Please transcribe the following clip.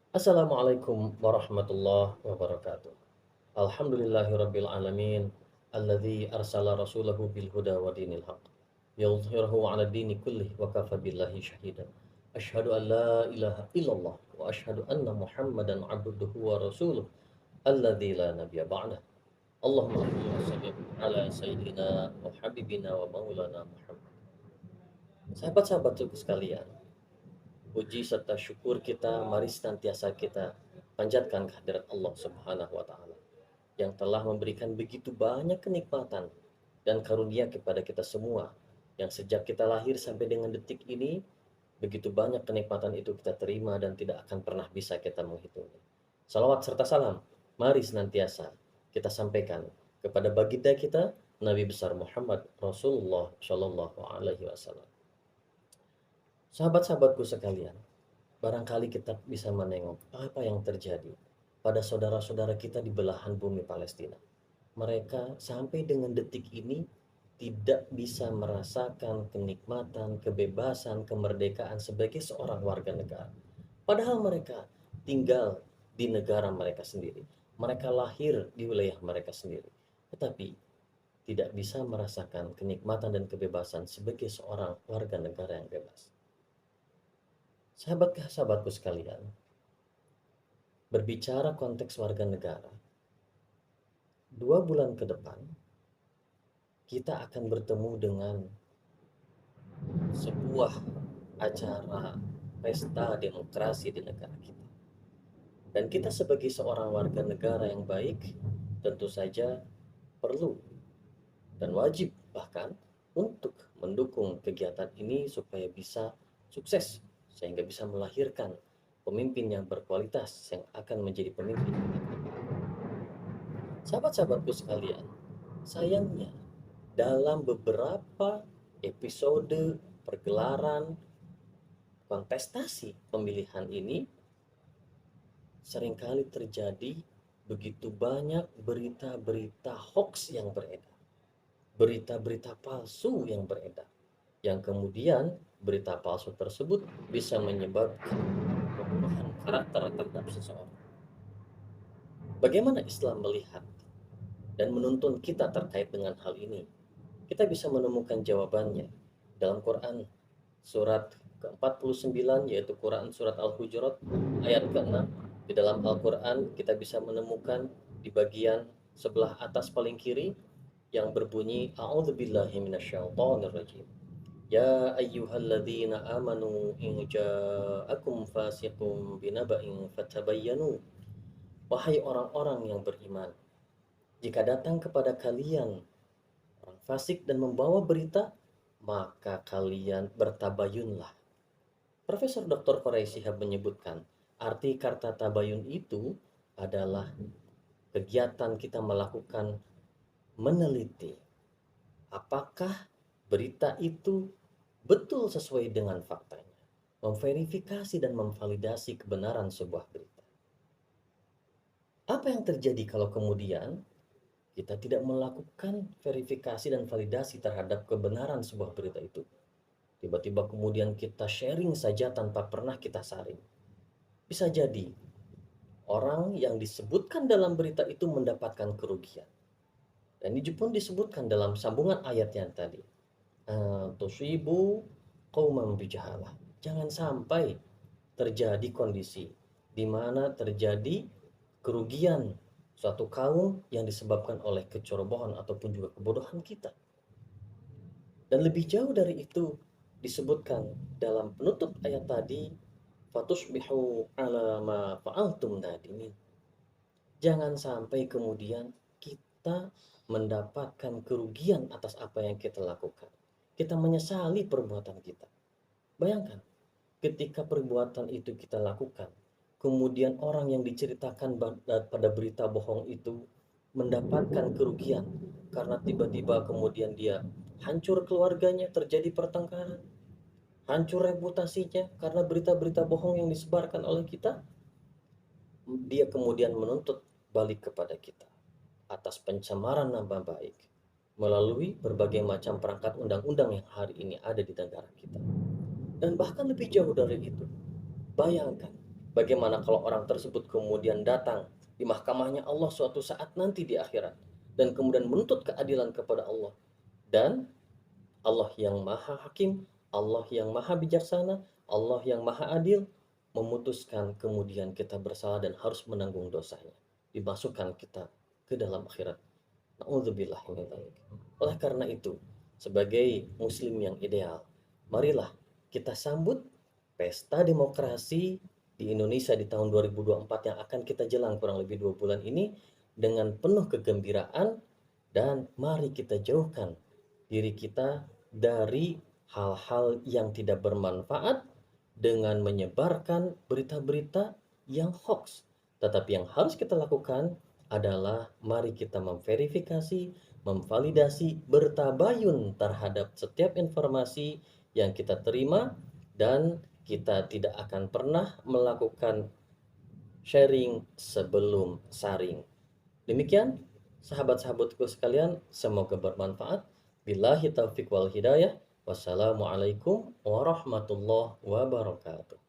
Assalamualaikum warahmatullahi wabarakatuh. Alhamdulillahirabbil alamin alladzi arsala rasulahu bil huda wa dinil haq yudhhirahu 'ala dini kullih wa kafa billahi shahida. Asyhadu an la ilaha illallah wa asyhadu anna Muhammadan 'abduhu wa rasuluh alladzi la nabiyya ba'dah. Allahumma shalli ala sayyidina wa habibina wa maulana Muhammad. Sahabat-sahabatku sekalian, puji serta syukur kita mari senantiasa kita panjatkan kehadirat Allah Subhanahu wa taala yang telah memberikan begitu banyak kenikmatan dan karunia kepada kita semua, yang sejak kita lahir sampai dengan detik ini begitu banyak kenikmatan itu kita terima dan tidak akan pernah bisa kita menghitungnya. Salawat serta salam mari senantiasa kita sampaikan kepada baginda kita Nabi besar Muhammad Rasulullah Shallallahu Alaihi Wasallam. Sahabat-sahabatku sekalian, barangkali kita bisa menengok apa yang terjadi pada saudara-saudara kita di belahan bumi Palestina. Mereka sampai dengan detik ini tidak bisa merasakan kenikmatan, kebebasan, kemerdekaan sebagai seorang warga negara. Padahal mereka tinggal di negara mereka sendiri. Mereka lahir di wilayah mereka sendiri. Tetapi tidak bisa merasakan kenikmatan dan kebebasan sebagai seorang warga negara yang bebas. Sahabat-sahabatku sekalian, berbicara konteks warga negara, 2 bulan ke depan kita akan bertemu dengan sebuah acara pesta demokrasi di negara kita. Dan kita sebagai seorang warga negara yang baik tentu saja perlu dan wajib bahkan untuk mendukung kegiatan ini supaya bisa sukses, sehingga bisa melahirkan pemimpin yang berkualitas yang akan menjadi pemimpin. Sahabat-sahabatku sekalian, sayangnya dalam beberapa episode pergelaran kontestasi pemilihan ini seringkali terjadi begitu banyak berita-berita hoax yang beredar, berita-berita palsu yang beredar, yang kemudian berita palsu tersebut bisa menyebabkan pembunuhan karakter terhadap seseorang. Bagaimana Islam melihat dan menuntun kita terkait dengan hal ini? Kita bisa menemukan jawabannya dalam Quran surat ke-49, yaitu Quran surat Al-Hujurat ayat ke-6. Di dalam Al-Quran kita bisa menemukan di bagian sebelah atas paling kiri yang berbunyi A'udzubillahi minasyaitonirrajim. Ya ayyuhalladzina amanu in ja'akum fasiqun binaba'in fatabayyanu. Wahai orang-orang yang beriman, jika datang kepada kalian orang fasik dan membawa berita, maka kalian bertabayunlah. Profesor Dr. Koray Shihab menyebutkan, arti kata tabayun itu adalah kegiatan kita melakukan meneliti apakah berita itu betul sesuai dengan faktanya, memverifikasi dan memvalidasi kebenaran sebuah berita. Apa yang terjadi kalau kemudian kita tidak melakukan verifikasi dan validasi terhadap kebenaran sebuah berita itu? Tiba-tiba kemudian kita sharing saja tanpa pernah kita saring. Bisa jadi orang yang disebutkan dalam berita itu mendapatkan kerugian. Dan ini pun disebutkan dalam sambungan ayat yang tadi. Tusibu qauman bijahalah. Jangan sampai terjadi kondisi di mana terjadi kerugian suatu kaum yang disebabkan oleh kecerobohan ataupun juga kebodohan kita. Dan lebih jauh dari itu disebutkan dalam penutup ayat tadi, fatusbihu ala ma fa'altum nadimin. Jangan sampai kemudian kita mendapatkan kerugian atas apa yang kita lakukan. Kita menyesali perbuatan kita. Bayangkan, ketika perbuatan itu kita lakukan, kemudian orang yang diceritakan pada berita bohong itu mendapatkan kerugian karena tiba-tiba kemudian dia hancur keluarganya, terjadi pertengkaran, hancur reputasinya karena berita-berita bohong yang disebarkan oleh kita, dia kemudian menuntut balik kepada kita atas pencemaran nama baik melalui berbagai macam perangkat undang-undang yang hari ini ada di negara kita. Dan bahkan lebih jauh dari itu, bayangkan Bagaimana kalau orang tersebut kemudian datang di mahkamahnya Allah suatu saat nanti di akhirat dan kemudian menuntut keadilan kepada Allah, dan Allah yang maha hakim, Allah yang maha bijaksana, Allah yang maha adil memutuskan kemudian kita bersalah dan harus menanggung dosanya. Dimasukkan kita ke dalam akhirat. Na'udzubillah min dzalik. Oleh karena itu, sebagai muslim yang ideal, marilah kita sambut pesta demokrasi di Indonesia di tahun 2024 yang akan kita jelang kurang lebih 2 bulan ini dengan penuh kegembiraan, dan mari kita jauhkan diri kita dari hal-hal yang tidak bermanfaat dengan menyebarkan berita-berita yang hoax. Tetapi yang harus kita lakukan adalah mari kita memverifikasi, memvalidasi, bertabayun terhadap setiap informasi yang kita terima, dan kita tidak akan pernah melakukan sharing sebelum saring. Demikian sahabat-sahabatku sekalian, semoga bermanfaat. Billahi taufiq wal hidayah. Wassalamualaikum warahmatullahi wabarakatuh.